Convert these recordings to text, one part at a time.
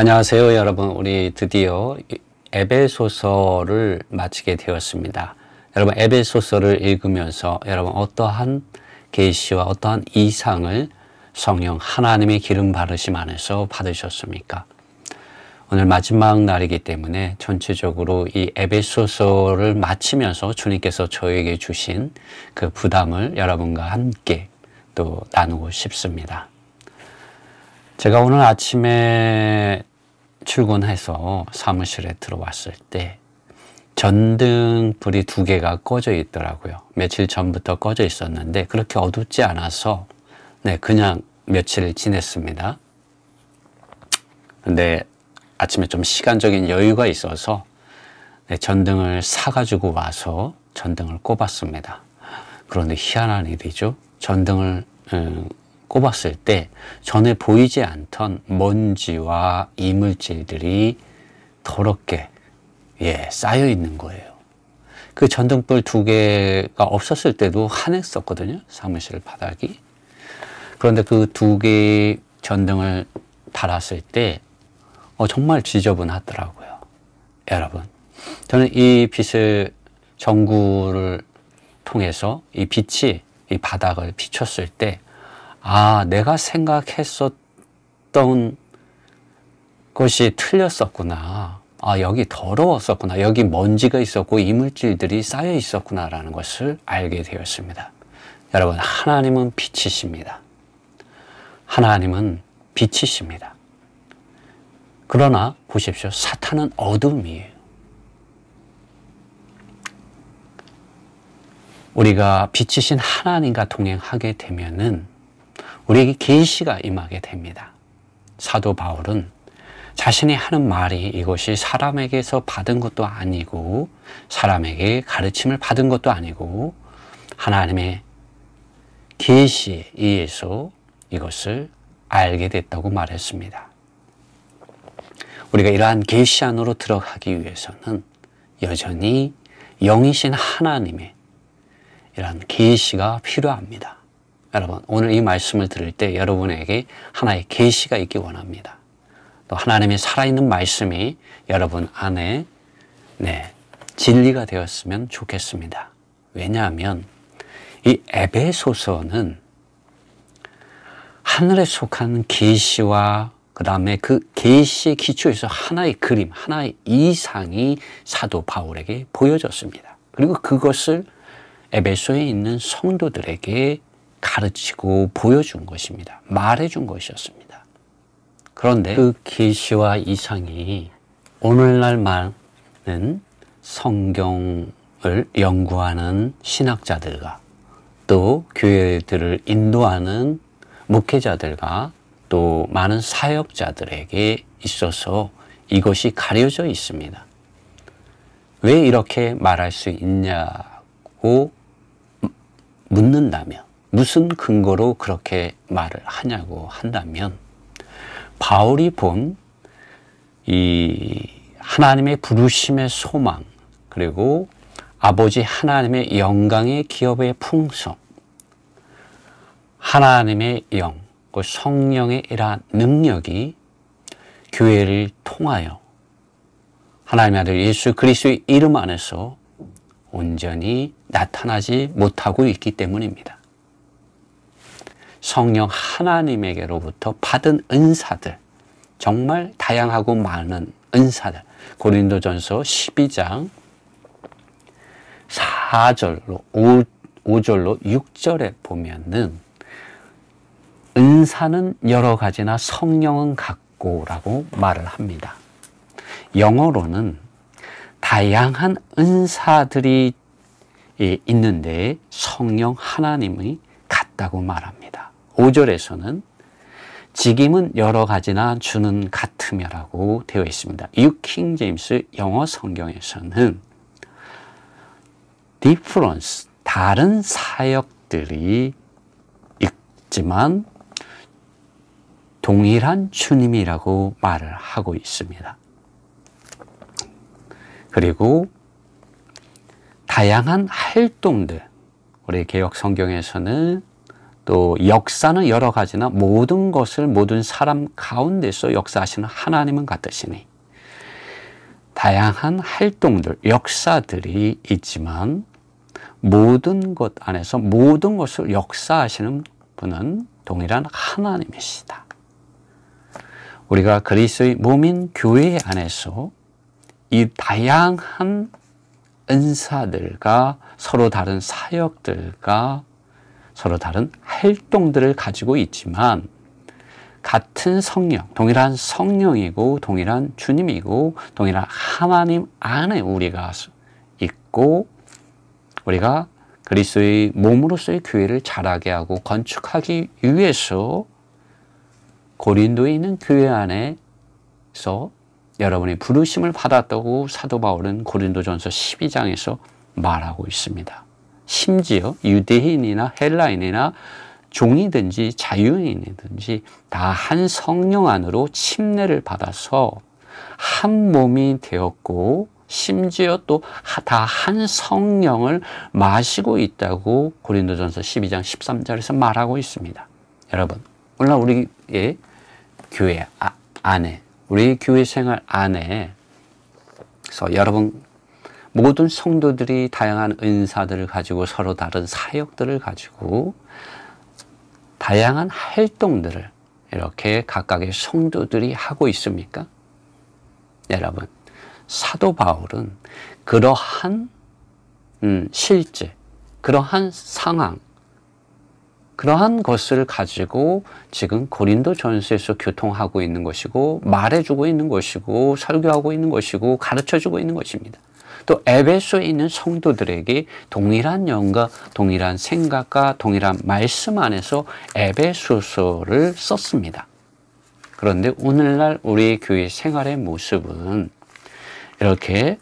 안녕하세요, 여러분. 우리 드디어 에베소서를 마치게 되었습니다. 여러분, 에베소서를 읽으면서 여러분 어떠한 계시와 어떠한 이상을 성령 하나님의 기름 바르심 안에서 받으셨습니까? 오늘 마지막 날이기 때문에 전체적으로 이 에베소서를 마치면서 주님께서 저에게 주신 그 부담을 여러분과 함께 또 나누고 싶습니다. 제가 오늘 아침에 출근해서 사무실에 들어왔을 때 전등불이 2개가 꺼져 있더라고요. 며칠 전부터 꺼져 있었는데 그렇게 어둡지 않아서 그냥 며칠을 지냈습니다. 근데 아침에 좀 시간적인 여유가 있어서 전등을 사가지고 와서 전등을 꼽았습니다. 그런데 희한한 일이죠. 전등을 꼽았을 때 전에 보이지 않던 먼지와 이물질들이 더럽게 쌓여 있는 거예요. 그 전등불 2개가 없었을 때도 환했었거든요, 사무실 바닥이. 그런데 그 2개의 전등을 달았을 때 정말 지저분하더라고요. 여러분, 저는 이 빛을 전구를 통해서 이 빛이 이 바닥을 비췄을 때 내가 생각했었던 것이 틀렸었구나. 여기 더러웠었구나. 여기 먼지가 있었고 이물질들이 쌓여 있었구나라는 것을 알게 되었습니다. 여러분, 하나님은 빛이십니다. 하나님은 빛이십니다. 그러나 보십시오. 사탄은 어둠이에요. 우리가 빛이신 하나님과 동행하게 되면은 우리에게 계시가 임하게 됩니다. 사도 바울은 자신이 하는 말이 이것이 사람에게서 받은 것도 아니고 사람에게 가르침을 받은 것도 아니고 하나님의 계시에 의해서 이것을 알게 됐다고 말했습니다. 우리가 이러한 계시 안으로 들어가기 위해서는 여전히 영이신 하나님의 이러한 계시가 필요합니다. 여러분, 오늘 이 말씀을 들을 때 여러분에게 하나의 계시가 있기 원합니다. 또 하나님의 살아있는 말씀이 여러분 안에 진리가 되었으면 좋겠습니다. 왜냐하면 이 에베소서는 하늘에 속한 계시와 그 다음에 그 계시의 기초에서 하나의 그림, 하나의 이상이 사도 바울에게 보여졌습니다. 그리고 그것을 에베소에 있는 성도들에게 가르치고 보여준 것입니다. 말해준 것이었습니다. 그런데 그 계시와 이상이 오늘날 많은 성경을 연구하는 신학자들과 또 교회들을 인도하는 목회자들과 또 많은 사역자들에게 있어서 이것이 가려져 있습니다. 왜 이렇게 말할 수 있냐고 묻는다면, 무슨 근거로 그렇게 말을 하냐고 한다면, 바울이 본 이 하나님의 부르심의 소망, 그리고 아버지 하나님의 영광의 기업의 풍성, 하나님의 영, 그 성령의 이러한 능력이 교회를 통하여 하나님의 아들 예수 그리스도의 이름 안에서 온전히 나타나지 못하고 있기 때문입니다. 성령 하나님에게로부터 받은 은사들, 정말 다양하고 많은 은사들, 고린도전서 12장 4절로 5절로 6절에 보면은 은사는 여러 가지나 성령은 같고라고 말을 합니다. 영어로는 다양한 은사들이 있는데 성령 하나님이 같다고 말합니다. 5절에서는 직임은 여러 가지나 주는 같으며라고 되어 있습니다. 뉴 킹 제임스 영어 성경에서는 difference, 다른 사역들이 있지만 동일한 주님이라고 말을 하고 있습니다. 그리고 다양한 활동들, 우리 개역 성경에서는 또 역사는 여러 가지나 모든 것을 모든 사람 가운데서 역사하시는 하나님은 같으시니 다양한 활동들, 역사들이 있지만 모든 것 안에서 모든 것을 역사하시는 분은 동일한 하나님이시다. 우리가 그리스도의 몸인 교회 안에서 이 다양한 은사들과 서로 다른 사역들과 서로 다른 활동들을 가지고 있지만 같은 성령, 동일한 성령이고 동일한 주님이고 동일한 하나님 안에 우리가 있고 우리가 그리스도의 몸으로서의 교회를 자라게 하고 건축하기 위해서 고린도에 있는 교회 안에서 여러분이 부르심을 받았다고 사도 바울은 고린도전서 12장에서 말하고 있습니다. 심지어 유대인이나 헬라인이나 종이든지 자유인이든지 다 한 성령 안으로 침례를 받아서 한 몸이 되었고 심지어 또 다 한 성령을 마시고 있다고 고린도전서 12장 13절에서 말하고 있습니다. 여러분, 오늘 우리의 교회 안에 우리 교회 생활 안에서 여러분 모든 성도들이 다양한 은사들을 가지고 서로 다른 사역들을 가지고 다양한 활동들을 이렇게 각각의 성도들이 하고 있습니까? 여러분, 사도 바울은 그러한 실제, 그러한 상황, 그러한 것을 가지고 지금 고린도 전서에서 교통하고 있는 것이고 말해주고 있는 것이고 설교하고 있는 것이고 가르쳐주고 있는 것입니다. 또 에베소에 있는 성도들에게 동일한 영과 동일한 생각과 동일한 말씀 안에서 에베소서를 썼습니다. 그런데 오늘날 우리 교회 생활의 모습은 이렇게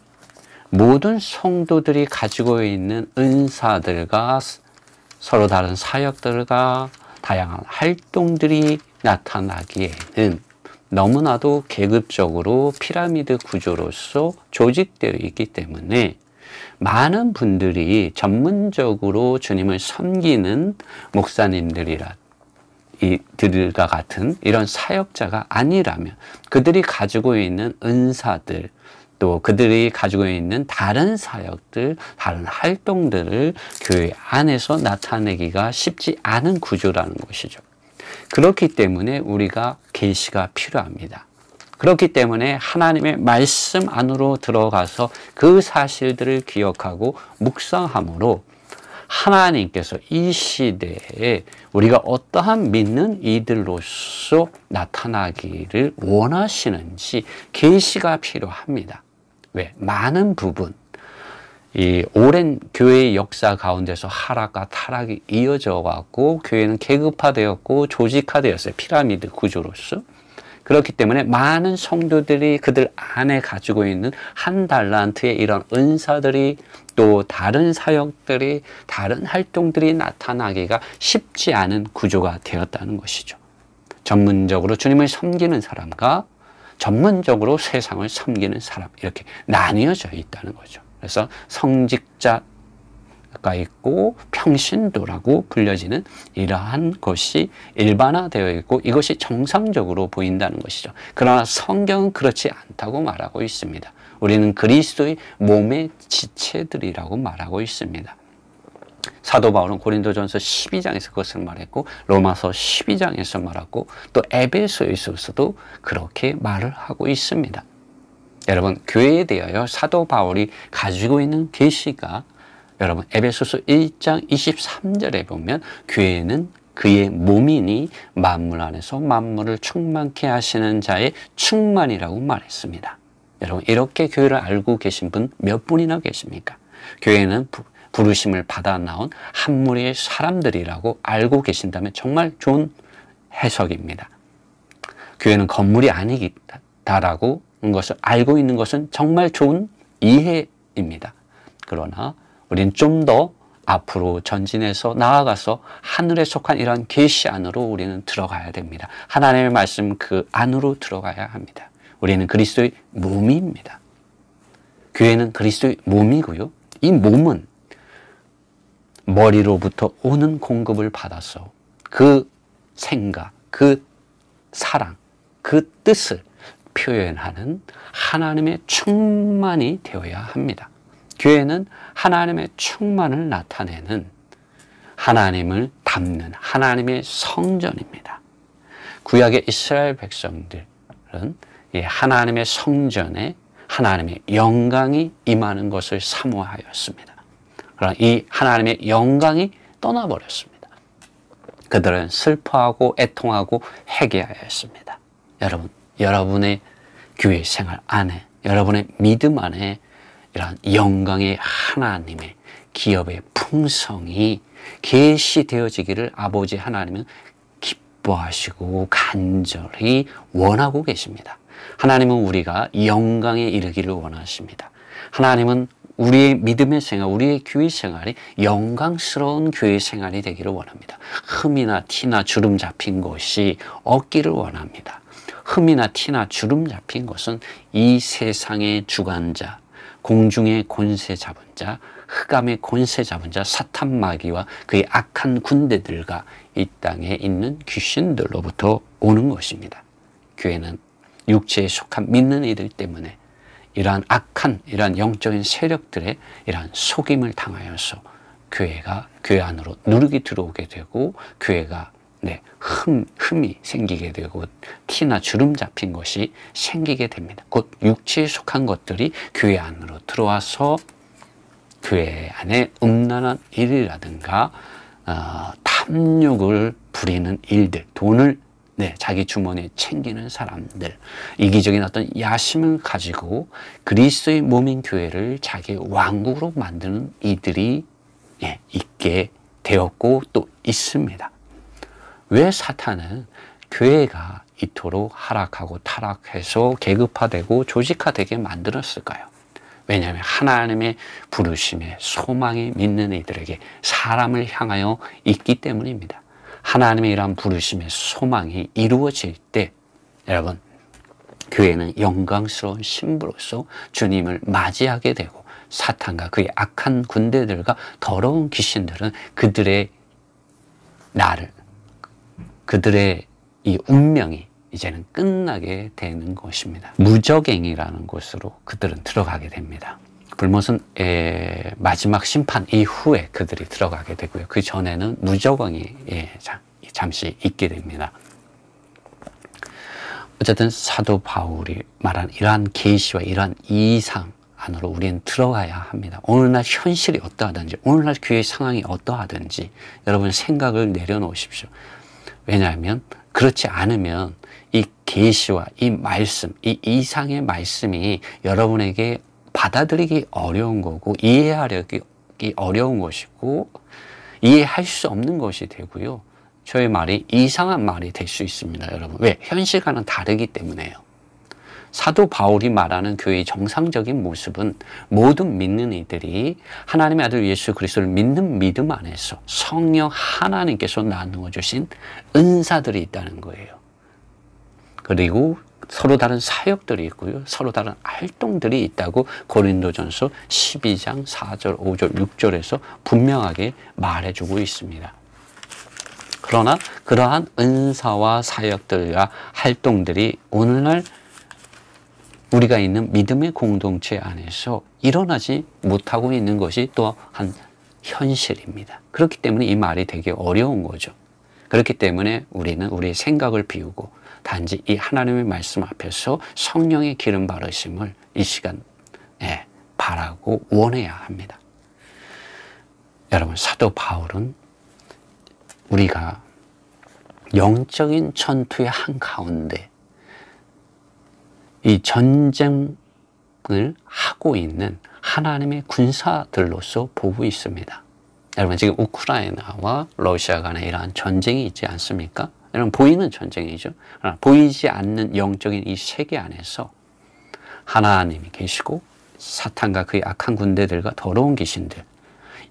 모든 성도들이 가지고 있는 은사들과 서로 다른 사역들과 다양한 활동들이 나타나기에는 너무나도 계급적으로 피라미드 구조로서 조직되어 있기 때문에 많은 분들이 전문적으로 주님을 섬기는 목사님들이라 이들과 같은 이런 사역자가 아니라면 그들이 가지고 있는 은사들 또 그들이 가지고 있는 다른 사역들, 다른 활동들을 교회 안에서 나타내기가 쉽지 않은 구조라는 것이죠. 그렇기 때문에 우리가 계시가 필요합니다. 그렇기 때문에 하나님의 말씀 안으로 들어가서 그 사실들을 기억하고 묵상함으로 하나님께서 이 시대에 우리가 어떠한 믿는 이들로서 나타나기를 원하시는지 계시가 필요합니다. 왜? 많은 부분, 이 오랜 교회의 역사 가운데서 하락과 타락이 이어져 왔고 교회는 계급화되었고 조직화되었어요. 피라미드 구조로서. 그렇기 때문에 많은 성도들이 그들 안에 가지고 있는 한 달란트의 이런 은사들이 또 다른 사역들이 다른 활동들이 나타나기가 쉽지 않은 구조가 되었다는 것이죠. 전문적으로 주님을 섬기는 사람과 전문적으로 세상을 섬기는 사람 이렇게 나뉘어져 있다는 거죠. 그래서 성직자가 있고 평신도라고 불려지는 이러한 것이 일반화되어 있고 이것이 정상적으로 보인다는 것이죠. 그러나 성경은 그렇지 않다고 말하고 있습니다. 우리는 그리스도의 몸의 지체들이라고 말하고 있습니다. 사도 바울은 고린도전서 12장에서 그것을 말했고 로마서 12장에서 말하고 또 에베소에서도 그렇게 말을 하고 있습니다. 여러분, 교회에 대하여 사도 바울이 가지고 있는 계시가 여러분 에베소서 1장 23절에 보면 교회는 그의 몸이니 만물 안에서 만물을 충만케 하시는 자의 충만이라고 말했습니다. 여러분, 이렇게 교회를 알고 계신 분 몇 분이나 계십니까? 교회는 부르심을 받아 나온 한 무리의 사람들이라고 알고 계신다면 정말 좋은 해석입니다. 교회는 건물이 아니다라고 것을 알고 있는 것은 정말 좋은 이해입니다. 그러나 우리는 좀 더 앞으로 전진해서 나아가서 하늘에 속한 이러한 계시 안으로 우리는 들어가야 됩니다. 하나님의 말씀 그 안으로 들어가야 합니다. 우리는 그리스도의 몸입니다. 교회는 그리스도의 몸이고요. 이 몸은 머리로부터 오는 공급을 받아서 그 생각, 그 사랑, 그 뜻을 표현하는 하나님의 충만이 되어야 합니다. 교회는 하나님의 충만을 나타내는, 하나님을 담는 하나님의 성전입니다. 구약의 이스라엘 백성들은 이 하나님의 성전에 하나님의 영광이 임하는 것을 사모하였습니다. 그러나 이 하나님의 영광이 떠나버렸습니다. 그들은 슬퍼하고 애통하고 회개하였습니다. 여러분, 여러분의 교회 생활 안에, 여러분의 믿음 안에 이러한 영광의 하나님의 기업의 풍성이 계시되어지기를 아버지 하나님은 기뻐하시고 간절히 원하고 계십니다. 하나님은 우리가 영광에 이르기를 원하십니다. 하나님은 우리의 믿음의 생활, 우리의 교회 생활이 영광스러운 교회 생활이 되기를 원합니다. 흠이나 티나 주름 잡힌 것이 없기를 원합니다. 흠이나 티나 주름 잡힌 것은 이 세상의 주관자, 공중의 권세 잡은 자, 흑암의 권세 잡은 자, 사탄 마귀와 그의 악한 군대들과 이 땅에 있는 귀신들로부터 오는 것입니다. 교회는 육체에 속한 믿는 이들 때문에 이러한 악한, 이러한 영적인 세력들의 이러한 속임을 당하여서 교회가 교회 안으로 누르게 들어오게 되고, 교회가 흠이 생기게 되고 티나 주름 잡힌 것이 생기게 됩니다. 곧 육체에 속한 것들이 교회 안으로 들어와서 교회 안에 음란한 일이라든가 탐욕을 부리는 일들, 돈을 자기 주머니에 챙기는 사람들, 이기적인 어떤 야심을 가지고 그리스도의 몸인 교회를 자기 왕국으로 만드는 이들이 있게 되었고 또 있습니다. 왜 사탄은 교회가 이토록 하락하고 타락해서 계급화되고 조직화되게 만들었을까요? 왜냐하면 하나님의 부르심에 소망이 믿는 이들에게 사람을 향하여 있기 때문입니다. 하나님의 이러한 부르심의 소망이 이루어질 때 여러분, 교회는 영광스러운 신부로서 주님을 맞이하게 되고, 사탄과 그의 악한 군대들과 더러운 귀신들은 그들의 이 운명이 이제는 끝나게 되는 것입니다. 무적행이라는 곳으로 그들은 들어가게 됩니다. 불못은 마지막 심판 이후에 그들이 들어가게 되고요. 그 전에는 무적행이 잠시 있게 됩니다. 어쨌든 사도 바울이 말한 이러한 계시와 이러한 이상 안으로 우리는 들어가야 합니다. 오늘날 현실이 어떠하든지, 오늘날 교회 상황이 어떠하든지 여러분 생각을 내려놓으십시오. 왜냐하면 그렇지 않으면 이 계시와 이 말씀, 이 이상의 말씀이 여러분에게 받아들이기 어려운 거고, 이해하기 어려운 것이고, 이해할 수 없는 것이 되고요. 저의 말이 이상한 말이 될 수 있습니다, 여러분. 왜? 현실과는 다르기 때문에요. 사도 바울이 말하는 교회의 정상적인 모습은 모든 믿는 이들이 하나님의 아들 예수 그리스도를 믿는 믿음 안에서 성령 하나님께서 나누어 주신 은사들이 있다는 거예요. 그리고 서로 다른 사역들이 있고요. 서로 다른 활동들이 있다고 고린도전서 12장 4절, 5절, 6절에서 분명하게 말해주고 있습니다. 그러나 그러한 은사와 사역들과 활동들이 오늘날 우리가 있는 믿음의 공동체 안에서 일어나지 못하고 있는 것이 또한 현실입니다. 그렇기 때문에 이 말이 되게 어려운 거죠. 그렇기 때문에 우리는 우리의 생각을 비우고 단지 이 하나님의 말씀 앞에서 성령의 기름 바르심을 이 시간 바라고 원해야 합니다. 여러분, 사도 바울은 우리가 영적인 전투의 한가운데 이 전쟁을 하고 있는 하나님의 군사들로서 보고 있습니다. 여러분, 지금 우크라이나와 러시아 간에 이러한 전쟁이 있지 않습니까? 여러분, 보이는 전쟁이죠. 그러나 보이지 않는 영적인 이 세계 안에서 하나님이 계시고 사탄과 그의 악한 군대들과 더러운 귀신들,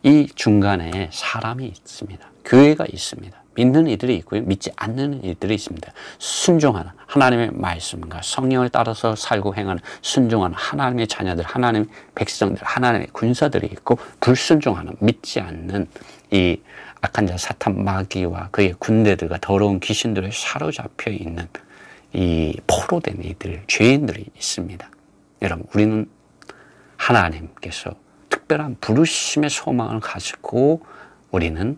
이 중간에 사람이 있습니다. 교회가 있습니다. 믿는 이들이 있고요. 믿지 않는 이들이 있습니다. 순종하는 하나님의 말씀과 성령을 따라서 살고 행하는 순종하는 하나님의 자녀들, 하나님의 백성들, 하나님의 군사들이 있고, 불순종하는 믿지 않는 이 악한 자 사탄 마귀와 그의 군대들과 더러운 귀신들에 사로잡혀 있는 이 포로된 이들, 죄인들이 있습니다. 여러분, 우리는 하나님께서 특별한 부르심의 소망을 가지고 우리는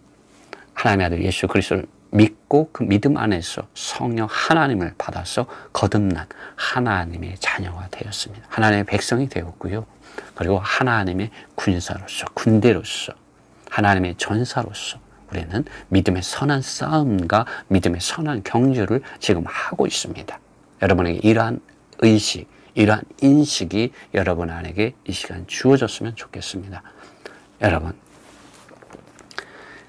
하나님의 아들 예수 그리스도를 믿고 그 믿음 안에서 성령 하나님을 받아서 거듭난 하나님의 자녀가 되었습니다. 하나님의 백성이 되었고요. 그리고 하나님의 군사로서, 군대로서, 하나님의 전사로서 우리는 믿음의 선한 싸움과 믿음의 선한 경주를 지금 하고 있습니다. 여러분에게 이러한 의식, 이러한 인식이 여러분 안에게 이 시간 주어졌으면 좋겠습니다. 여러분,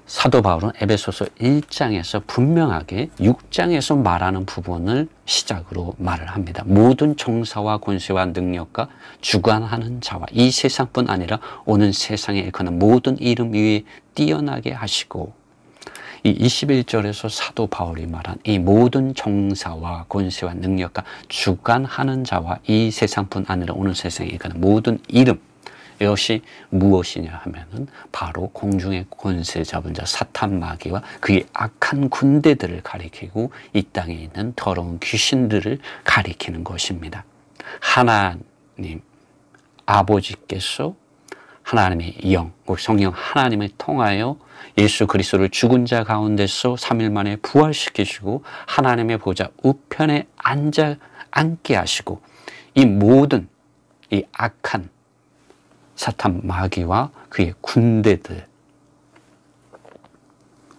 사도 바울은 에베소서 1장에서 분명하게 6장에서 말하는 부분을 시작으로 말을 합니다. 모든 정사와 권세와 능력과 주관하는 자와 이 세상뿐 아니라 오는 세상에 일컫는 모든 이름 위에 뛰어나게 하시고, 이 21절에서 사도 바울이 말한 이 모든 정사와 권세와 능력과 주관하는 자와 이 세상뿐 아니라 오는 세상에 일컫는 모든 이름, 이것이 무엇이냐 하면은 바로 공중의 권세 잡은 자 사탄 마귀와 그의 악한 군대들을 가리키고 이 땅에 있는 더러운 귀신들을 가리키는 것입니다. 하나님 아버지께서 하나님의 영, 성령 하나님을 통하여 예수 그리스도를 죽은 자 가운데서 3일 만에 부활시키시고 하나님의 보좌 우편에 앉게 하시고 이 모든 이 악한 사탄 마귀와 그의 군대들,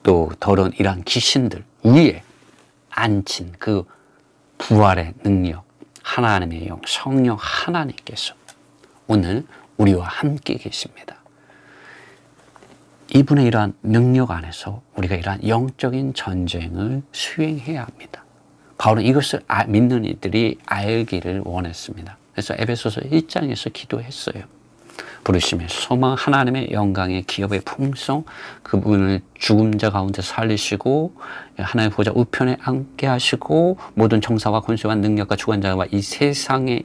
또 더러운 이러한 귀신들 위에 앉힌 그 부활의 능력, 하나님의 영, 성령 하나님께서 오늘 우리와 함께 계십니다. 이분의 이러한 능력 안에서 우리가 이러한 영적인 전쟁을 수행해야 합니다. 바울은 이것을 믿는 이들이 알기를 원했습니다. 그래서 에베소서 1장에서 기도했어요. 부르심의 소망, 하나님의 영광의 기업의 풍성, 그분을 죽은 자 가운데 살리시고 하나님의 보좌 우편에 앉게 하시고 모든 정사와 권세와 능력과 주관자와 이 세상에서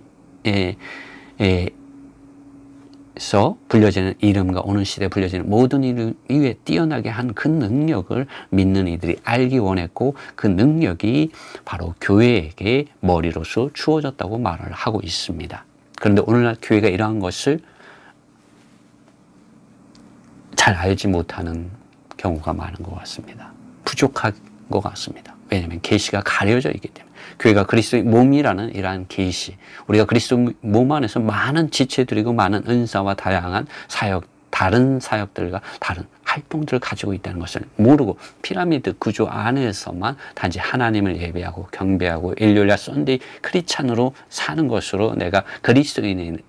불려지는 이름과 오는 시대에 불려지는 모든 이름 위에 뛰어나게 한 그 능력을 믿는 이들이 알기 원했고, 그 능력이 바로 교회에게 머리로서 주어졌다고 말을 하고 있습니다. 그런데 오늘날 교회가 이러한 것을 잘 알지 못하는 경우가 많은 것 같습니다. 부족한 것 같습니다. 왜냐하면 계시가 가려져 있기 때문에. 교회가 그리스도의 몸이라는 이러한 계시, 우리가 그리스도 몸 안에서 많은 지체들이고 많은 은사와 다양한 사역, 다른 사역들과 다른 활동들을 가지고 있다는 것을 모르고 피라미드 구조 안에서만 단지 하나님을 예배하고 경배하고 일요일날 썬데이 크리스찬으로 사는 것으로 내가 그리스도인이라는,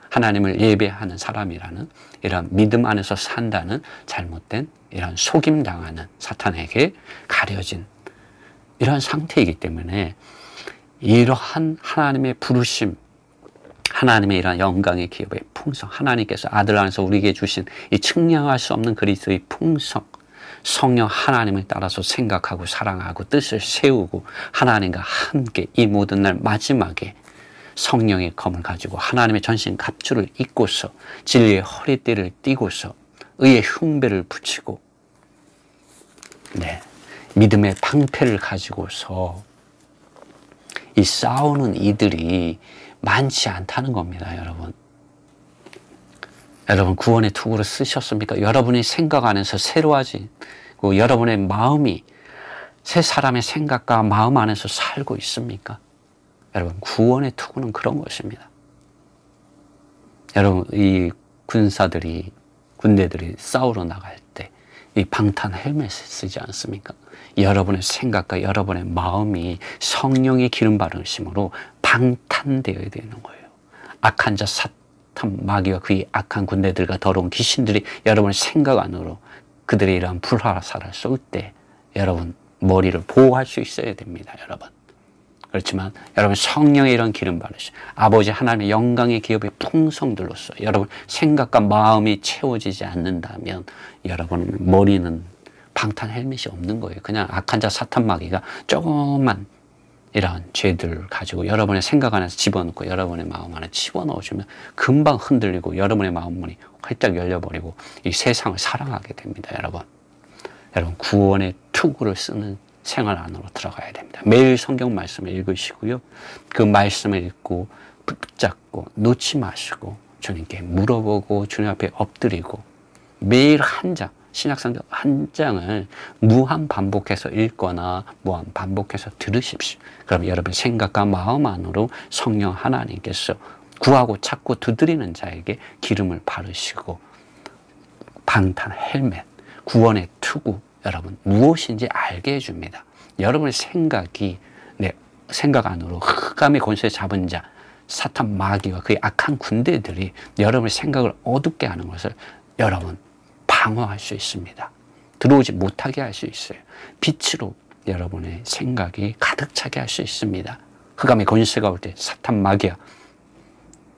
하나님을 예배하는 사람이라는 이런 믿음 안에서 산다는 잘못된 이런 속임당하는 사탄에게 가려진 이러한 상태이기 때문에 이러한 하나님의 부르심, 하나님의 이러한 영광의 기업의 풍성, 하나님께서 아들 안에서 우리에게 주신 이 측량할 수 없는 그리스도의 풍성, 성령 하나님을 따라서 생각하고 사랑하고 뜻을 세우고 하나님과 함께 이 모든 날 마지막에 성령의 검을 가지고 하나님의 전신 갑주를 입고서 진리의 허리띠를 띠고서 의의 흉배를 붙이고 믿음의 방패를 가지고서 이 싸우는 이들이 많지 않다는 겁니다. 여러분 구원의 투구를 쓰셨습니까? 여러분의 생각 안에서 새로워지고 여러분의 마음이 새 사람의 생각과 마음 안에서 살고 있습니까? 여러분 구원의 투구는 그런 것입니다. 여러분 이 군대들이 싸우러 나갈 때 이 방탄 헬멧을 쓰지 않습니까? 여러분의 생각과 여러분의 마음이 성령의 기름 바르심으로 방탄되어야 되는 거예요. 악한 자 사탄 마귀와 그의 악한 군대들과 더러운 귀신들이 여러분의 생각 안으로 그들의 이러한 불화살을 쏠 때 여러분 머리를 보호할 수 있어야 됩니다. 그렇지만 여러분 성령의 이런 기름 바르심, 아버지 하나님의 영광의 기업의 풍성들로서 여러분 생각과 마음이 채워지지 않는다면 여러분 머리는 방탄 헬멧이 없는 거예요. 그냥 악한 자 사탄 마귀가 조금만 이러한 죄들을 가지고 여러분의 생각 안에서 집어넣고 여러분의 마음 안에 집어넣어주면 금방 흔들리고 여러분의 마음문이 활짝 열려버리고 이 세상을 사랑하게 됩니다. 여러분 구원의 투구를 쓰는 생활 안으로 들어가야 됩니다. 매일 성경 말씀을 읽으시고요. 그 말씀을 읽고 붙잡고 놓지 마시고 주님께 물어보고 주님 앞에 엎드리고 매일 한 장, 신약성경 한 장을 무한 반복해서 읽거나 무한 반복해서 들으십시오. 그럼 여러분 생각과 마음 안으로 성령 하나님께서 구하고 찾고 두드리는 자에게 기름을 바르시고 방탄 헬멧, 구원의 투구, 여러분 무엇인지 알게 해줍니다. 여러분의 생각이 내 생각 안으로 흑암의 권세 잡은 자, 사탄 마귀와 그의 악한 군대들이 여러분의 생각을 어둡게 하는 것을 여러분 방어할 수 있습니다. 들어오지 못하게 할 수 있어요. 빛으로 여러분의 생각이 가득 차게 할 수 있습니다. 흑암의 권세가 올 때 사탄 마귀야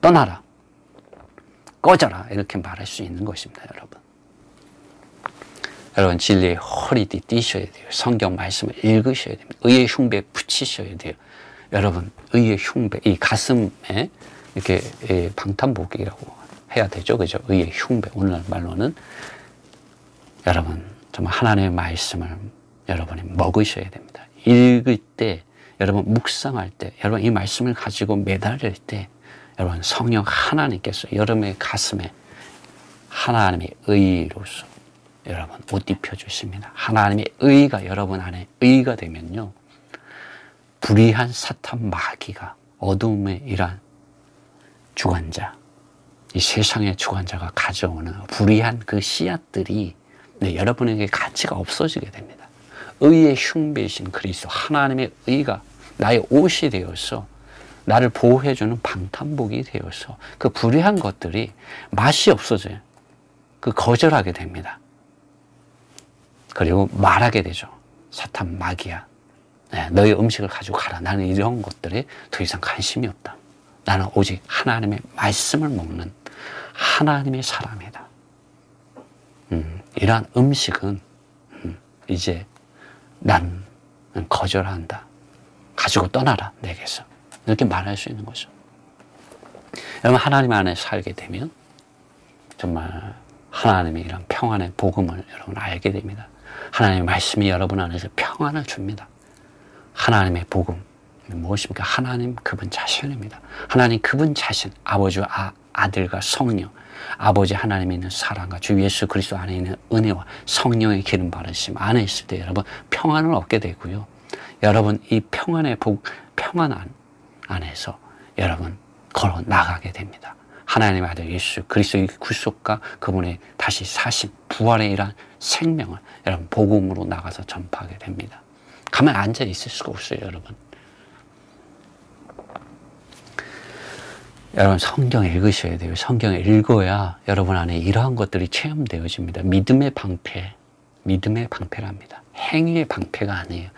떠나라, 꺼져라 이렇게 말할 수 있는 것입니다. 여러분. 여러분 진리의 허리띠 띠셔야 돼요. 성경 말씀을 읽으셔야 됩니다. 의의 흉배 붙이셔야 돼요. 여러분 의의 흉배, 이 가슴에 이렇게 방탄복이라고 해야 되죠. 그죠? 의의 흉배, 오늘날 말로는 여러분 정말 하나님의 말씀을 여러분이 먹으셔야 됩니다. 읽을 때, 여러분 묵상할 때, 여러분 이 말씀을 가지고 매달릴 때 여러분 성령 하나님께서 여러분의 가슴에 하나님의 의로서 여러분 옷 입혀주십니다. 하나님의 의가 여러분 안에 의가 되면요, 불의한 사탄 마귀가 어둠의 이란 주관자, 이 세상의 주관자가 가져오는 불의한 그 씨앗들이 여러분에게 가치가 없어지게 됩니다. 의의 흉배이신 그리스도 하나님의 의가 나의 옷이 되어서 나를 보호해주는 방탄복이 되어서 그 불의한 것들이 맛이 없어져요. 그 거절하게 됩니다. 그리고 말하게 되죠. 사탄 마귀야, 너희 음식을 가지고 가라. 나는 이런 것들에 더 이상 관심이 없다. 나는 오직 하나님의 말씀을 먹는 하나님의 사람이다. 이러한 음식은 이제 나는 거절한다. 가지고 떠나라 내게서. 이렇게 말할 수 있는 거죠. 여러분 하나님 안에 살게 되면 정말 하나님의 이런 평안의 복음을 여러분 알게 됩니다. 하나님의 말씀이 여러분 안에서 평안을 줍니다. 하나님의 복음 무엇입니까? 하나님 그분 자신입니다. 하나님 그분 자신, 아버지와 아들과 성령, 아버지 하나님에 있는 사랑과 주 예수 그리스도 안에 있는 은혜와 성령의 기름 바르심 안에 있을 때 여러분 평안을 얻게 되고요. 여러분 이 평안의 평안 안에서 여러분 걸어 나가게 됩니다. 하나님의 아들 예수 그리스도의 구속과 그분의 다시 사심, 부활의 이러한 생명을 여러분 복음으로 나가서 전파하게 됩니다. 가만히 앉아 있을 수가 없어요. 여러분 성경 읽으셔야 돼요. 성경을 읽어야 여러분 안에 이러한 것들이 체험되어집니다. 믿음의 방패랍니다. 행위의 방패가 아니에요.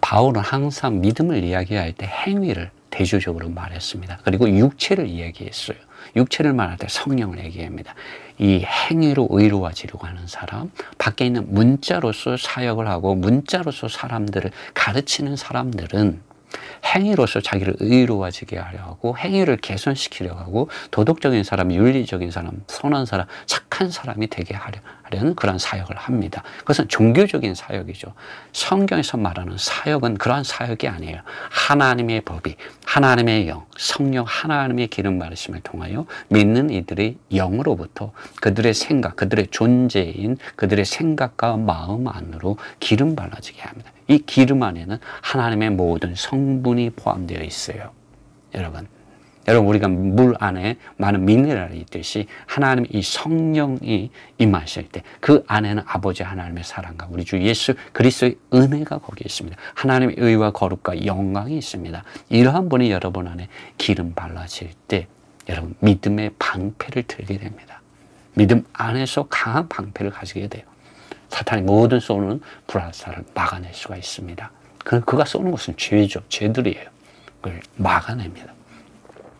바울은 항상 믿음을 이야기할 때 행위를 대조적으로 말했습니다. 그리고 육체를 이야기했어요. 육체를 말할 때 성령을 얘기합니다. 이 행위로 의로워지려고 하는 사람, 밖에 있는 문자로서 사역을 하고 문자로서 사람들을 가르치는 사람들은 행위로서 자기를 의로워지게 하려 하고 행위를 개선시키려고 하고 도덕적인 사람, 윤리적인 사람, 선한 사람, 착한 사람이 되게 하려는 그런 사역을 합니다. 그것은 종교적인 사역이죠. 성경에서 말하는 사역은 그러한 사역이 아니에요. 하나님의 법이, 하나님의 영, 성령 하나님의 기름 바르심을 통하여 믿는 이들의 영으로부터 그들의 생각, 그들의 존재인 그들의 생각과 마음 안으로 기름 발라지게 합니다. 이 기름 안에는 하나님의 모든 성분이 포함되어 있어요. 여러분 우리가 물 안에 많은 미네랄이 있듯이 하나님의 이 성령이 임하실 때 그 안에는 아버지 하나님의 사랑과 우리 주 예수 그리스도의 은혜가 거기에 있습니다. 하나님의 의와 거룩과 영광이 있습니다. 이러한 분이 여러분 안에 기름 발라질 때 여러분 믿음의 방패를 들게 됩니다. 믿음 안에서 강한 방패를 가지게 돼요. 사탄이 모든 쏘는 불화살을 막아낼 수가 있습니다. 그가 쏘는 것은 죄죠. 죄들이에요. 그걸 막아냅니다.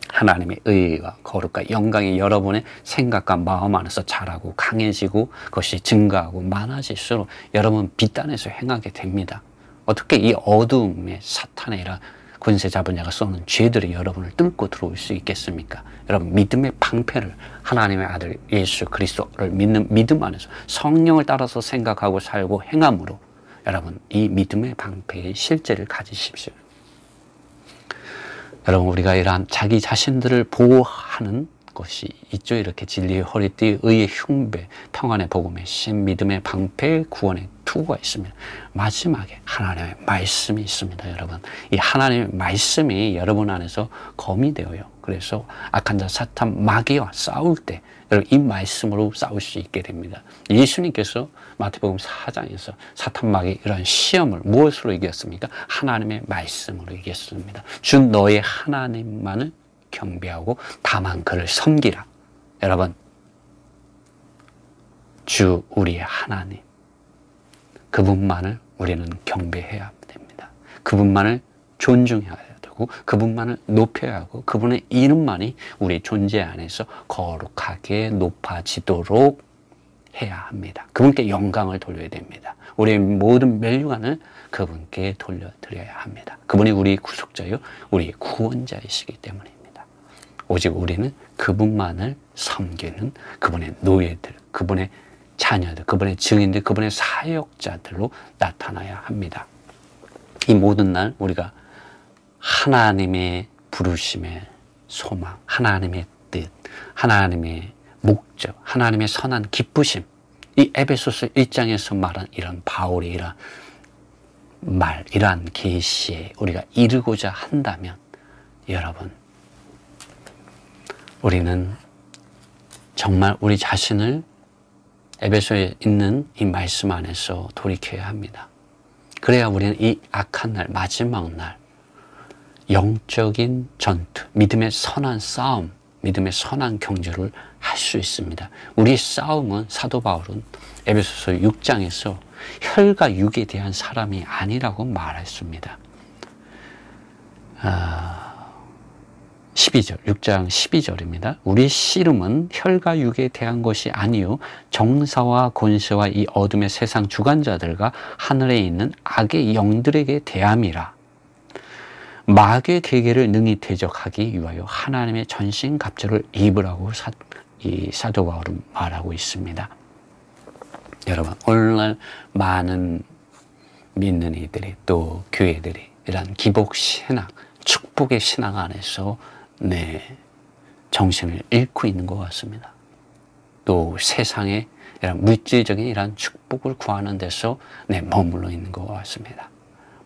하나님의 의와 거룩과 영광이 여러분의 생각과 마음 안에서 자라고 강해지고 그것이 증가하고 많아질수록 여러분 빛 안에서 행하게 됩니다. 어떻게 이 어두움에 사탄의 이런 권세 잡은 자가 쏘는 죄들이 여러분을 뚫고 들어올 수 있겠습니까? 여러분, 믿음의 방패를, 하나님의 아들 예수 그리스도를 믿는 믿음 안에서 성령을 따라서 생각하고 살고 행함으로 여러분, 이 믿음의 방패의 실제를 가지십시오. 여러분, 우리가 이러한 자기 자신들을 보호하는 것이 있죠. 이렇게 진리의 허리띠, 의의 흉배, 평안의 복음의 신, 믿음의 방패, 구원의 투구가 있습니다. 마지막에 하나님의 말씀이 있습니다. 여러분, 이 하나님의 말씀이 여러분 안에서 검이 되어요. 그래서 악한 자 사탄 마귀와 싸울 때 여러분, 이 말씀으로 싸울 수 있게 됩니다. 예수님께서 마태복음 4장에서 사탄 마귀 이런 시험을 무엇으로 이겼습니까? 하나님의 말씀으로 이겼습니다. 주 너의 하나님만을 경배하고 다만 그를 섬기라. 여러분, 주 우리의 하나님, 그분만을 우리는 경배해야 됩니다. 그분만을 존중해야 되고 그분만을 높여야 하고 그분의 이름만이 우리 존재 안에서 거룩하게 높아지도록 해야 합니다. 그분께 영광을 돌려야 됩니다. 우리의 모든 멸류관을 그분께 돌려드려야 합니다. 그분이 우리 구속자요, 우리 구원자이시기 때문입니다. 오직 우리는 그분만을 섬기는 그분의 노예들, 그분의 자녀들, 그분의 증인들, 그분의 사역자들로 나타나야 합니다. 이 모든 날 우리가 하나님의 부르심의 소망, 하나님의 뜻, 하나님의 목적, 하나님의 선한 기쁘심, 이 에베소서 1장에서 말한 이런 바울의 이런 말, 이러한 계시에 우리가 이르고자 한다면 여러분, 우리는 정말 우리 자신을 에베소에 있는 이 말씀 안에서 돌이켜야 합니다. 그래야 우리는 이 악한 날, 마지막 날, 영적인 전투, 믿음의 선한 싸움, 믿음의 선한 경주를 할 수 있습니다. 우리 싸움은 사도 바울은 에베소서 6장에서 혈과 육에 대한 사람이 아니라고 말했습니다. 12절, 6장 12절입니다. 우리 씨름은 혈과 육에 대한 것이 아니요 정사와 권세와 이 어둠의 세상 주관자들과 하늘에 있는 악의 영들에게 대함이라. 마귀의 계계를 능히 대적하기 위하여 하나님의 전신갑주를 입으라고 이 사도 바울은 말하고 있습니다. 여러분, 오늘날 많은 믿는 이들이 또 교회들이 이런 기복 신앙, 축복의 신앙 안에서 정신을 잃고 있는 것 같습니다. 또 세상에 이런 물질적인 이런 축복을 구하는 데서 머물러 있는 것 같습니다.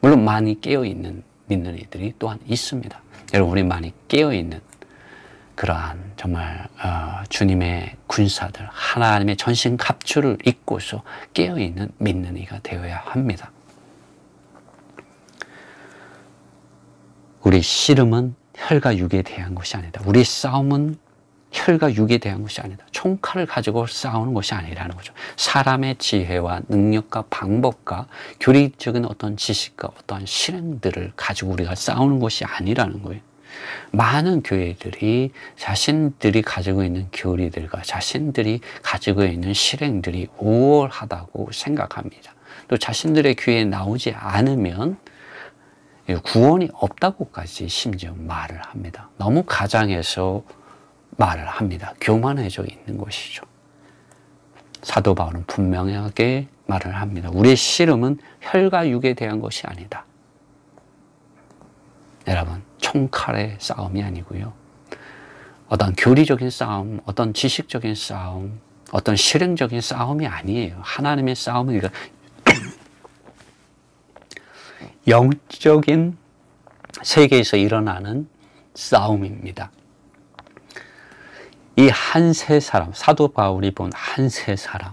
물론 많이 깨어있는 믿는 이들이 또한 있습니다. 여러분, 우리 많이 깨어있는 그러한 정말 주님의 군사들, 하나님의 전신 갑주를 입고서 깨어있는 믿는 이가 되어야 합니다. 우리 씨름은 혈과 육에 대한 것이 아니다. 우리 싸움은 혈과 육에 대한 것이 아니다. 총칼을 가지고 싸우는 것이 아니라는 거죠. 사람의 지혜와 능력과 방법과 교리적인 어떤 지식과 어떠한 실행들을 가지고 우리가 싸우는 것이 아니라는 거예요. 많은 교회들이 자신들이 가지고 있는 교리들과 자신들이 가지고 있는 실행들이 우월하다고 생각합니다. 또 자신들의 교회에 나오지 않으면 구원이 없다고까지 심지어 말을 합니다. 너무 가장해서 말을 합니다. 교만해져 있는 것이죠. 사도 바울은 분명하게 말을 합니다. 우리의 씨름은 혈과 육에 대한 것이 아니다. 여러분, 총칼의 싸움이 아니고요. 어떤 교리적인 싸움, 어떤 지식적인 싸움, 어떤 실행적인 싸움이 아니에요. 하나님의 싸움은 영적인 세계에서 일어나는 싸움입니다. 이 한 세 사람, 사도 바울이 본 한 세 사람,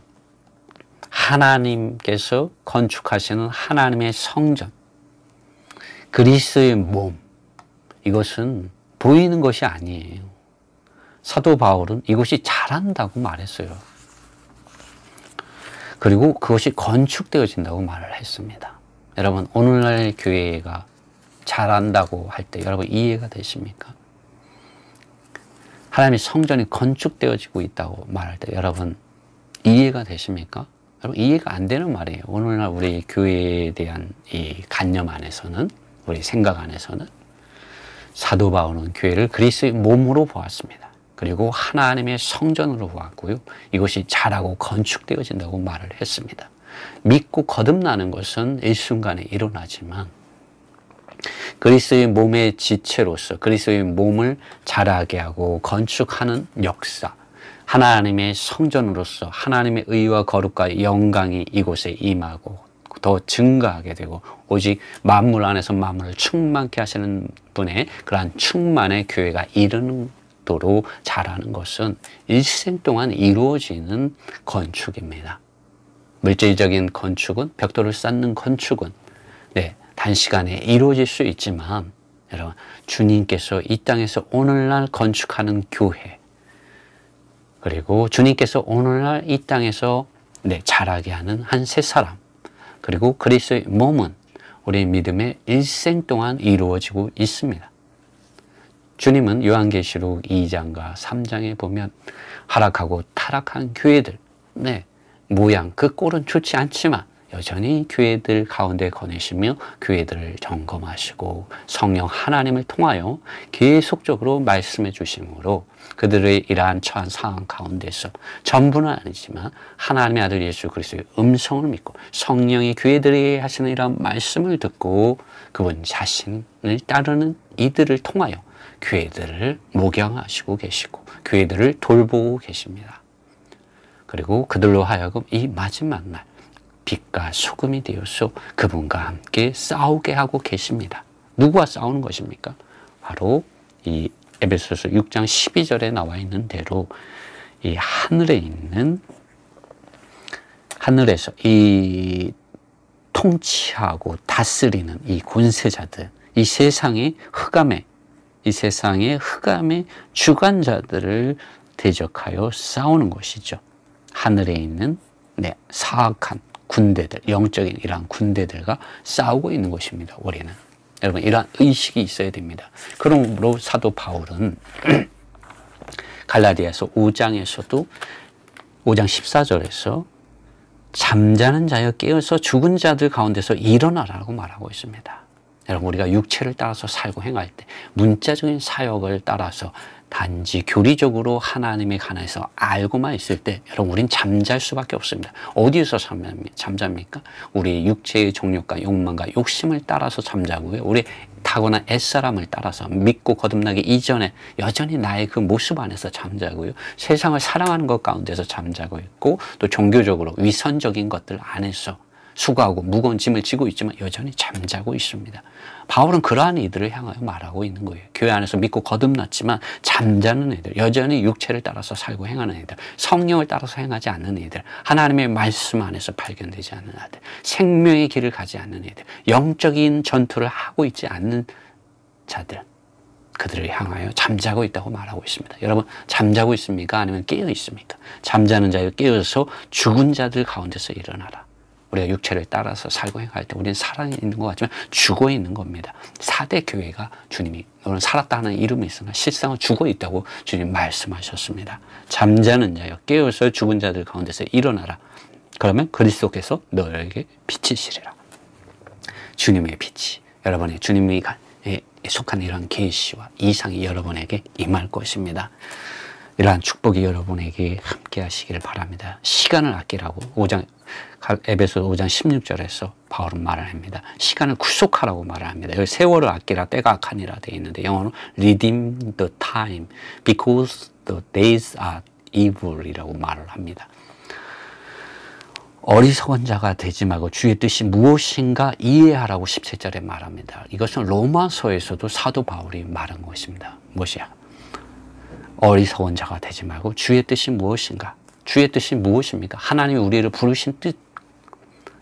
하나님께서 건축하시는 하나님의 성전, 그리스도의 몸, 이것은 보이는 것이 아니에요. 사도 바울은 이것이 잘한다고 말했어요. 그리고 그것이 건축되어진다고 말을 했습니다. 여러분, 오늘날 교회가 잘한다고 할 때 여러분 이해가 되십니까? 하나님의 성전이 건축되어지고 있다고 말할 때 여러분 이해가 되십니까? 여러분 이해가 안 되는 말이에요. 오늘날 우리 교회에 대한 이 관념 안에서는, 우리 생각 안에서는 사도 바울은 교회를 그리스도의 몸으로 보았습니다. 그리고 하나님의 성전으로 보았고요. 이것이 자라고 건축되어진다고 말을 했습니다. 믿고 거듭나는 것은 일순간에 일어나지만 그리스도의 몸의 지체로서 그리스도의 몸을 자라게 하고 건축하는 역사, 하나님의 성전으로서 하나님의 의와 거룩과 영광이 이곳에 임하고 더 증가하게 되고 오직 만물 안에서 만물을 충만케 하시는 분의 그러한 충만의 교회가 이르도록 자라는 것은 일생 동안 이루어지는 건축입니다. 물질적인 건축은, 벽돌을 쌓는 건축은 단시간에 이루어질 수 있지만 여러분, 주님께서 이 땅에서 오늘날 건축하는 교회, 그리고 주님께서 오늘날 이 땅에서 자라게 하는 한 세 사람, 그리고 그리스도의 몸은 우리의 믿음의 일생 동안 이루어지고 있습니다. 주님은 요한계시록 2장과 3장에 보면 하락하고 타락한 교회들, 모양, 그 꼴은 좋지 않지만 여전히 교회들 가운데 거내시며 교회들을 점검하시고 성령 하나님을 통하여 계속적으로 말씀해 주심으로 그들의 이러한 처한 상황 가운데서 전부는 아니지만 하나님의 아들 예수 그리스도의 음성을 믿고 성령이 교회들에게 하시는 이러한 말씀을 듣고 그분 자신을 따르는 이들을 통하여 교회들을 목양하시고 계시고 교회들을 돌보고 계십니다. 그리고 그들로 하여금 이 마지막 날 빛과 소금이 되어서 그분과 함께 싸우게 하고 계십니다. 누구와 싸우는 것입니까? 바로 이 에베소서 6장 12절에 나와 있는 대로 이 하늘에 있는, 하늘에서 이 통치하고 다스리는 이 권세자들, 이 세상의 흑암의 주관자들을 대적하여 싸우는 것이죠. 하늘에 있는 사악한 군대들, 영적인 이러한 군대들과 싸우고 있는 것입니다. 우리는. 여러분, 이러한 의식이 있어야 됩니다. 그러므로 사도 바울은 갈라디아서 5장에서도 5장 14절에서 잠자는 자여 깨어서 죽은 자들 가운데서 일어나라고 말하고 있습니다. 여러분, 우리가 육체를 따라서 살고 행할 때 문자적인 사역을 따라서 단지 교리적으로 하나님에 관해서 알고만 있을 때 여러분, 우린 잠잘 수밖에 없습니다. 어디에서 잠잡니까? 우리 육체의 정욕과 욕망과 욕심을 따라서 잠자고요. 우리 타고난 옛사람을 따라서 믿고 거듭나기 이전에 여전히 나의 그 모습 안에서 잠자고요. 세상을 사랑하는 것 가운데서 잠자고 있고 또 종교적으로 위선적인 것들 안에서 수고하고 무거운 짐을 지고 있지만 여전히 잠자고 있습니다. 바울은 그러한 이들을 향하여 말하고 있는 거예요. 교회 안에서 믿고 거듭났지만 잠자는 애들, 여전히 육체를 따라서 살고 행하는 애들, 성령을 따라서 행하지 않는 애들, 하나님의 말씀 안에서 발견되지 않는 아들, 생명의 길을 가지 않는 애들, 영적인 전투를 하고 있지 않는 자들, 그들을 향하여 잠자고 있다고 말하고 있습니다. 여러분, 잠자고 있습니까? 아니면 깨어 있습니까? 잠자는 자여 깨어서 죽은 자들 가운데서 일어나라. 우리가 육체를 따라서 살고 행할 때 우리는 살아있는 것 같지만 죽어 있는 겁니다. 4대 교회가 주님이 너는 살았다 하는 이름이 있으나 실상은 죽어 있다고 주님 말씀하셨습니다. 잠자는 자여 깨어서 죽은 자들 가운데서 일어나라. 그러면 그리스도께서 너에게 빛이시리라. 주님의 빛이 여러분의 주님이 속한 이런 계시와 이상이 여러분에게 임할 것입니다. 이러한 축복이 여러분에게 함께 하시기를 바랍니다. 시간을 아끼라고 에베소 5장 16절에서 바울은 말을 합니다. 시간을 구속하라고 말을 합니다. 여기 세월을 아끼라 때가 악하니라 되어 있는데 영어로 redeem the time because the days are evil 이라고 말을 합니다. 어리석은 자가 되지 말고 주의 뜻이 무엇인가 이해하라고 17절에 말합니다. 이것은 로마서에서도 사도 바울이 말한 것입니다. 무엇이야? 어리석은 자가 되지 말고 주의 뜻이 무엇인가? 주의 뜻이 무엇입니까? 하나님이 우리를 부르신 뜻,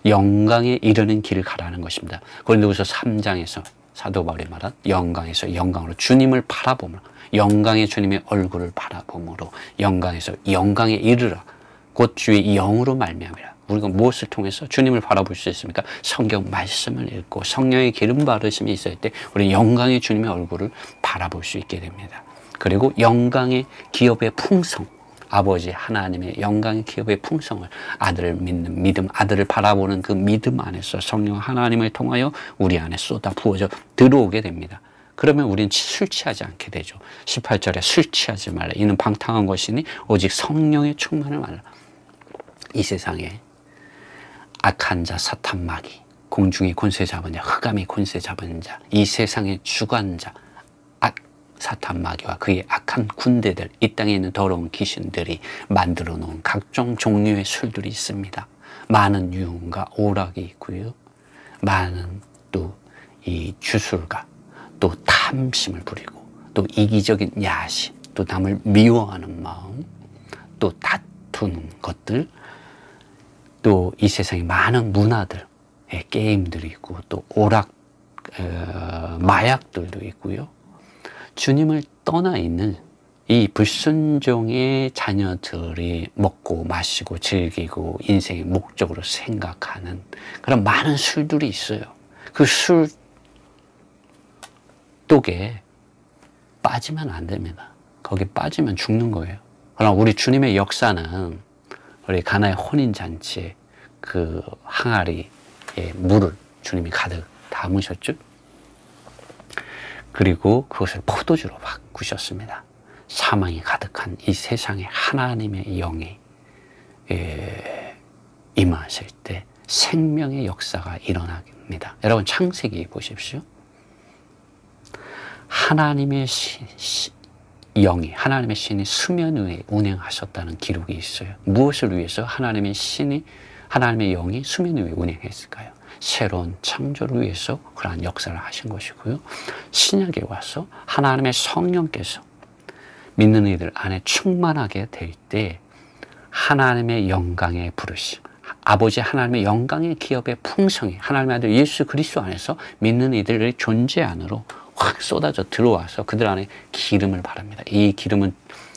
영광에 이르는 길을 가라는 것입니다. 고린도후서 3장에서 사도 바울이 말한 영광에서 영광으로 주님을 바라보므로, 영광의 주님의 얼굴을 바라보므로 영광에서 영광에 이르라. 곧 주의 영으로 말미암이라. 우리가 무엇을 통해서 주님을 바라볼 수 있습니까? 성경 말씀을 읽고 성령의 기름 바르심이 있을 때 우리는 영광의 주님의 얼굴을 바라볼 수 있게 됩니다. 그리고 영광의 기업의 풍성, 아버지 하나님의 영광의 기업의 풍성을 아들을 믿는 믿음, 아들을 바라보는 그 믿음 안에서 성령 하나님을 통하여 우리 안에 쏟아 부어져 들어오게 됩니다. 그러면 우리는 술 취하지 않게 되죠. 18절에 술 취하지 말라. 이는 방탕한 것이니 오직 성령의 충만을 말라. 이 세상에 악한 자, 사탄 마귀, 공중이 권세 잡은 자, 흑암이 권세 잡은 자, 이 세상의 주관자, 사탄 마귀와 그의 악한 군대들, 이 땅에 있는 더러운 귀신들이 만들어 놓은 각종 종류의 술들이 있습니다. 많은 유흥과 오락이 있고요. 많은 또 이 주술가, 또 탐심을 부리고, 또 이기적인 야심, 또 남을 미워하는 마음, 또 다투는 것들, 또 이 세상에 많은 문화들, 게임들이 있고, 또 오락, 마약들도 있고요. 주님을 떠나 있는 이 불순종의 자녀들이 먹고 마시고 즐기고 인생의 목적으로 생각하는 그런 많은 술들이 있어요. 그 술독에 빠지면 안 됩니다. 거기 빠지면 죽는 거예요. 그러나 우리 주님의 역사는 우리 가나의 혼인잔치에 그 항아리에 물을 주님이 가득 담으셨죠. 그리고 그것을 포도주로 바꾸셨습니다. 사망이 가득한 이 세상에 하나님의 영이 임하실 때 생명의 역사가 일어납니다. 여러분 창세기 보십시오. 하나님의 영이, 하나님의 신이 수면 위에 운행하셨다는 기록이 있어요. 무엇을 위해서 하나님의 영이 수면 위에 운행했을까요? 새로운 창조를 위해서 그러한 역사를 하신 것이고요. 신약에 와서 하나님의 성령께서 믿는 이들 안에 충만하게 될 때 하나님의 영광의 부르심, 아버지 하나님의 영광의 기업의 풍성이 하나님의 아들 예수 그리스도 안에서 믿는 이들의 존재 안으로 확 쏟아져 들어와서 그들 안에 기름을 바랍니다. 이 기름은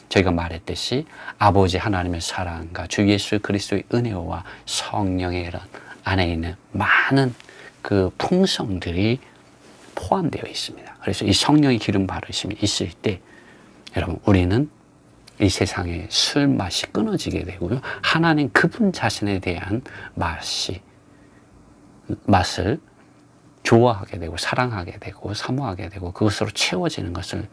저희가 말했듯이 아버지 하나님의 사랑과 주 예수 그리스도의 은혜와 성령의 이런 안에 있는 많은 그 풍성들이 포함되어 있습니다. 그래서 이 성령의 기름 바르심이 있을 때 여러분 우리는 이 세상의 술 맛이 끊어지게 되고요. 하나님 그분 자신에 대한 맛을 좋아하게 되고 사랑하게 되고 사모하게 되고 그것으로 채워지는 것을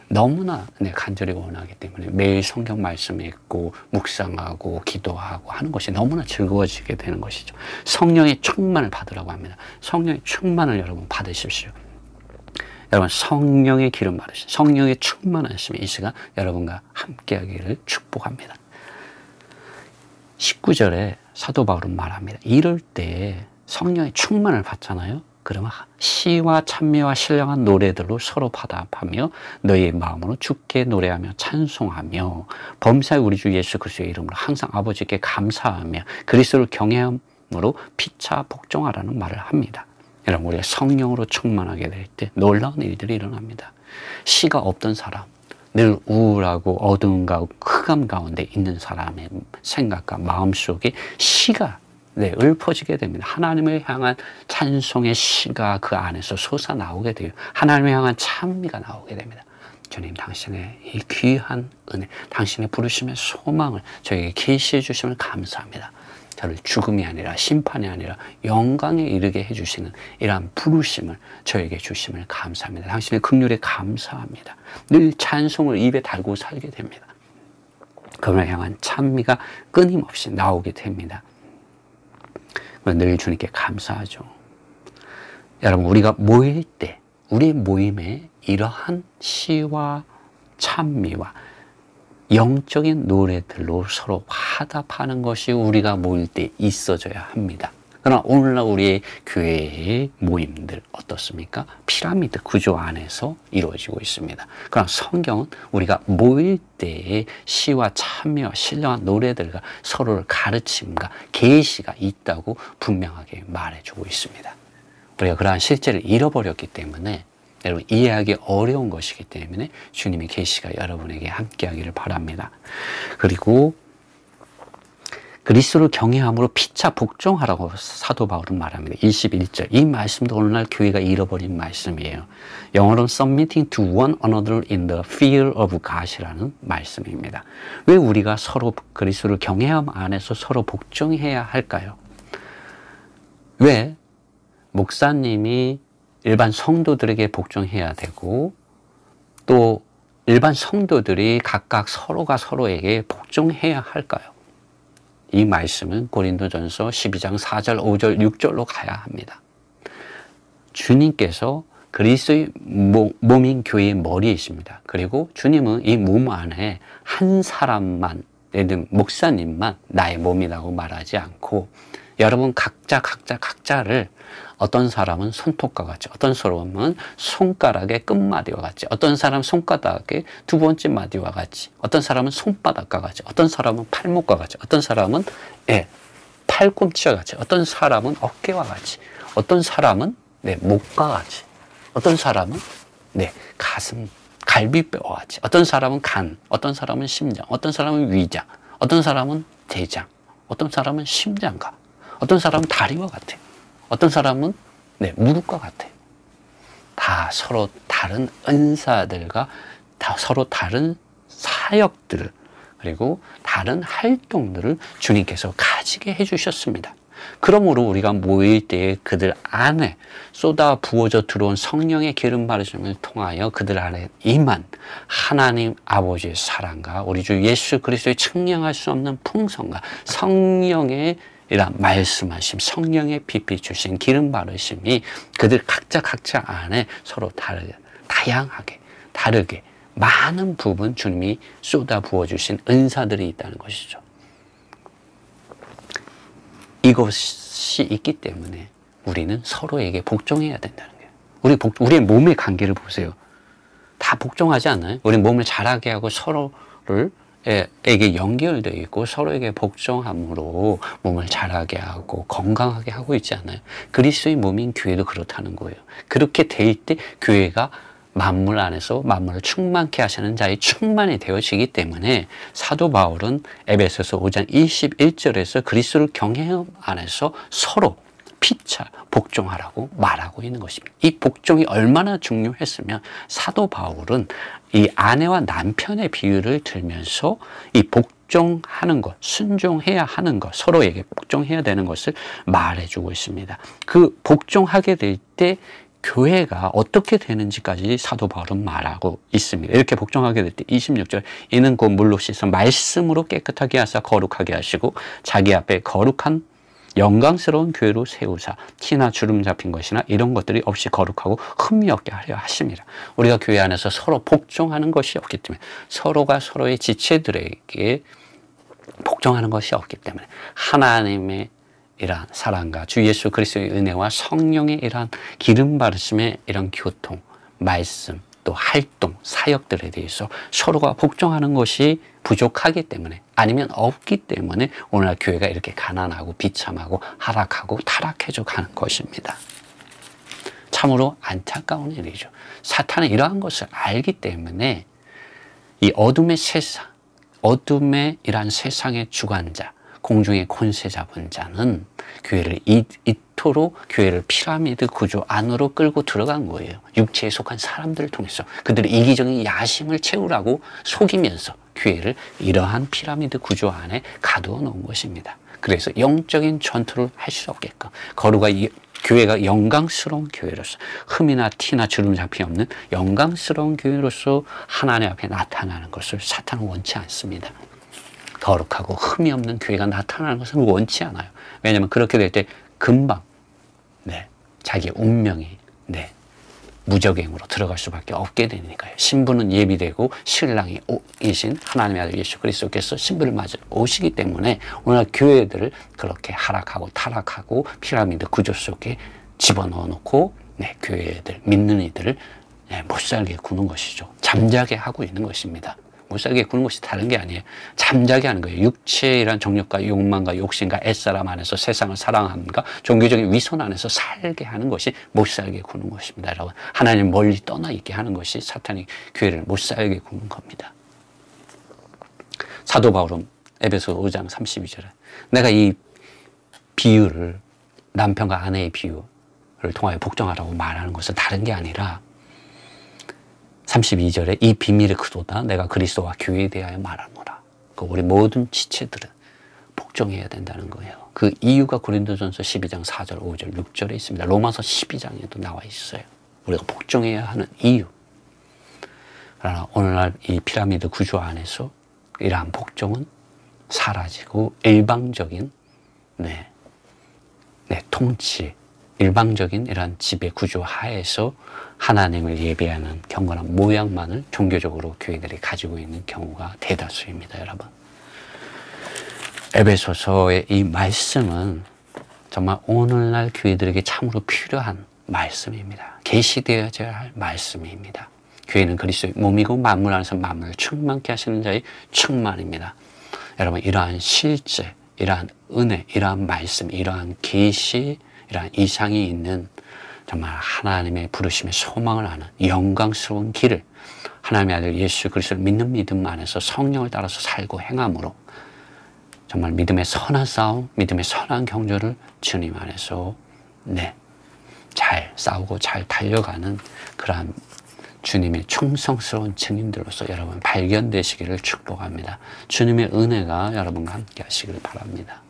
너무나 간절히 원하기 때문에 매일 성경 말씀 읽고 묵상하고 기도하고 하는 것이 너무나 즐거워지게 되는 것이죠. 성령의 충만을 받으라고 합니다. 성령의 충만을 여러분 받으십시오. 여러분 성령의 기름 받으십시오. 성령의 충만하심이 이 시간 여러분과 함께하기를 축복합니다. 19절에 사도 바울은 말합니다. 이럴 때 성령의 충만을 받잖아요. 그러면 시와 찬미와 신령한 노래들로 서로 화답하며 너희의 마음으로 주께 노래하며 찬송하며 범사의 우리 주 예수 그리스도의 이름으로 항상 아버지께 감사하며 그리스도를 경외함으로 피차 복종하라는 말을 합니다. 여러분 우리가 성령으로 충만하게 될 때 놀라운 일들이 일어납니다. 시가 없던 사람, 늘 우울하고 어두운 흑암 가운데 있는 사람의 생각과 마음속에 시가 읊어지게 됩니다. 하나님을 향한 찬송의 시가 그 안에서 솟아나오게 돼요. 하나님을 향한 찬미가 나오게 됩니다. 주님 당신의 이 귀한 은혜, 당신의 부르심의 소망을 저에게 계시해 주심을 감사합니다. 저를 죽음이 아니라 심판이 아니라 영광에 이르게 해주시는 이러한 부르심을 저에게 주심을 감사합니다. 당신의 긍휼에 감사합니다. 늘 찬송을 입에 달고 살게 됩니다. 그분을 향한 찬미가 끊임없이 나오게 됩니다. 늘 주님께 감사하죠. 여러분 우리가 모일 때 우리의 모임에 이러한 시와 찬미와 영적인 노래들로 서로 화답하는 것이 우리가 모일 때 있어져야 합니다. 그러나 오늘날 우리의 교회의 모임들 어떻습니까? 피라미드 구조 안에서 이루어지고 있습니다. 그러나 성경은 우리가 모일 때의 시와 찬미와 신령한 노래들과 서로를 가르침과 계시가 있다고 분명하게 말해주고 있습니다. 우리가 그러한 실제를 잃어버렸기 때문에 여러분 이해하기 어려운 것이기 때문에 주님의 계시가 여러분에게 함께하기를 바랍니다. 그리고 그리스도를 경외함으로 피차 복종하라고 사도 바울은 말합니다. 21절. 이 말씀도 오늘날 교회가 잃어버린 말씀이에요. 영어로는 submitting to one another in the fear of God이라는 말씀입니다. 왜 우리가 서로 그리스도를 경외함 안에서 서로 복종해야 할까요? 왜 목사님이 일반 성도들에게 복종해야 되고 또 일반 성도들이 각각 서로가 서로에게 복종해야 할까요? 이 말씀은 고린도전서 12장 4절, 5절, 6절로 가야 합니다. 주님께서 그리스도의 몸인 교회의 머리이십니다. 그리고 주님은 이 몸 안에 한 사람만, 예를 들면 목사님만 나의 몸이라고 말하지 않고 여러분 각자를 어떤 사람은 손톱과 같이, 어떤 사람은 손가락의 끝마디와 같이, 어떤 사람은 손가락의 두 번째 마디와 같이, 어떤 사람은 손바닥과 같이, 어떤 사람은 팔목과 같이, 어떤 사람은 팔꿈치와 같이, 어떤 사람은 어깨와 같이, 어떤 사람은 목과 같이, 어떤 사람은 가슴, 갈비뼈와 같이, 어떤 사람은 간, 어떤 사람은 심장, 어떤 사람은 위장, 어떤 사람은 대장, 어떤 사람은 심장과, 어떤 사람은 다리와 같아요. 어떤 사람은 무릎과 같아요. 다 서로 다른 은사들과 다 서로 다른 사역들을 그리고 다른 활동들을 주님께서 가지게 해주셨습니다. 그러므로 우리가 모일 때에 그들 안에 쏟아 부어져 들어온 성령의 기름 바르심을 통하여 그들 안에 임한 하나님 아버지의 사랑과 우리 주 예수 그리스도의 측량할 수 없는 풍성과 성령의 이런 말씀하심, 성령의 빛이 주신 기름 바르심이 그들 각자 안에 서로 다양하게, 다르게 많은 부분 주님이 쏟아 부어주신 은사들이 있다는 것이죠. 이것이 있기 때문에 우리는 서로에게 복종해야 된다는 거예요. 우리의 몸의 관계를 보세요. 다 복종하지 않나요? 우리 몸을 자라게 하고 서로를 에게 연결되어 있고 서로에게 복종함으로 몸을 자라게 하고 건강하게 하고 있지 않아요? 그리스도의 몸인 교회도 그렇다는 거예요. 그렇게 될 때 교회가 만물 안에서 만물을 충만케 하시는 자의 충만이 되어지기 때문에 사도 바울은 에베소서 5장 21절에서 그리스도를 경외함 안에서 서로 피차 복종하라고 말하고 있는 것입니다. 이 복종이 얼마나 중요했으면 사도 바울은 이 아내와 남편의 비유를 들면서 이 복종하는 것, 순종해야 하는 것, 서로에게 복종해야 되는 것을 말해주고 있습니다. 그 복종하게 될 때 교회가 어떻게 되는지까지 사도 바울은 말하고 있습니다. 이렇게 복종하게 될 때 26절 이는 곧 물로 씻어 말씀으로 깨끗하게 하사 거룩하게 하시고 자기 앞에 거룩한 영광스러운 교회로 세우사 티나 주름 잡힌 것이나 이런 것들이 없이 거룩하고 흠이 없게 하려 하십니다. 우리가 교회 안에서 서로 복종하는 것이 없기 때문에 서로가 서로의 지체들에게 복종하는 것이 없기 때문에 하나님의 이러한 사랑과 주 예수 그리스도의 은혜와 성령의 이러한 기름 바르심의 이런 교통, 말씀, 또 활동, 사역들에 대해서 서로가 복종하는 것이 부족하기 때문에 아니면 없기 때문에 오늘날 교회가 이렇게 가난하고 비참하고 하락하고 타락해져 가는 것입니다. 참으로 안타까운 일이죠. 사탄은 이러한 것을 알기 때문에 이 어둠의 세상, 어둠의 이러한 세상의 주관자, 공중의 권세 잡은 자는 교회를 이토록 교회를 피라미드 구조 안으로 끌고 들어간 거예요. 육체에 속한 사람들을 통해서 그들의 이기적인 야심을 채우라고 속이면서 교회를 이러한 피라미드 구조 안에 가두어 놓은 것입니다. 그래서 영적인 전투를 할 수 없게끔 교회가 영광스러운 교회로서 흠이나 티나 주름 잡힘 없는 영광스러운 교회로서 하나님 앞에 나타나는 것을 사탄은 원치 않습니다. 거룩하고 흠이 없는 교회가 나타나는 것을 원치 않아요. 왜냐하면 그렇게 될 때 금방 자기 운명이 무적행으로 들어갈 수밖에 없게 되니까요. 신부는 예비되고 신랑이 이신 하나님의 아들 예수 그리스도께서 신부를 맞아 오시기 때문에 오늘 교회들을 그렇게 하락하고 타락하고 피라미드 구조 속에 집어넣어 놓고 교회들 믿는 이들을 못살게 구는 것이죠. 잠자게 하고 있는 것입니다. 못살게 구는 것이 다른 게 아니에요. 잠자게 하는 거예요. 육체이란 정욕과 욕망과 욕심과 애사람 안에서 세상을 사랑함과 종교적인 위선 안에서 살게 하는 것이 못살게 구는 것입니다. 여러분, 하나님 멀리 떠나 있게 하는 것이 사탄이 교회를 못살게 구는 겁니다. 사도 바울은 에베소 5장 32절에 내가 이 비유를 남편과 아내의 비유를 통하여 복종하라고 말하는 것은 다른 게 아니라 32절에 이 비밀의 그도다 내가 그리스도와 교회에 대하여 말하노라. 우리 모든 지체들은 복종해야 된다는 거예요. 그 이유가 고린도전서 12장 4절, 5절, 6절에 있습니다. 로마서 12장에도 나와 있어요. 우리가 복종해야 하는 이유. 그러나 오늘날 이 피라미드 구조 안에서 이러한 복종은 사라지고 일방적인 통치, 일방적인 이러한 지배 구조 하에서 하나님을 예배하는 경건한 모양만을 종교적으로 교회들이 가지고 있는 경우가 대다수입니다, 여러분. 에베소서의 이 말씀은 정말 오늘날 교회들에게 참으로 필요한 말씀입니다. 계시되어져야 할 말씀입니다. 교회는 그리스도의 몸이고 만물 안에서 만물을 충만케 하시는 자의 충만입니다. 여러분, 이러한 실제, 이러한 은혜, 이러한 말씀, 이러한 계시, 이러한 이상이 있는 정말 하나님의 부르심의 소망을 아는 영광스러운 길을 하나님의 아들 예수 그리스도를 믿는 믿음 안에서 성령을 따라서 살고 행함으로 정말 믿음의 선한 싸움, 믿음의 선한 경주를 주님 안에서 잘 싸우고 잘 달려가는 그러한 주님의 충성스러운 증인들로서 여러분 발견되시기를 축복합니다. 주님의 은혜가 여러분과 함께 하시길 바랍니다.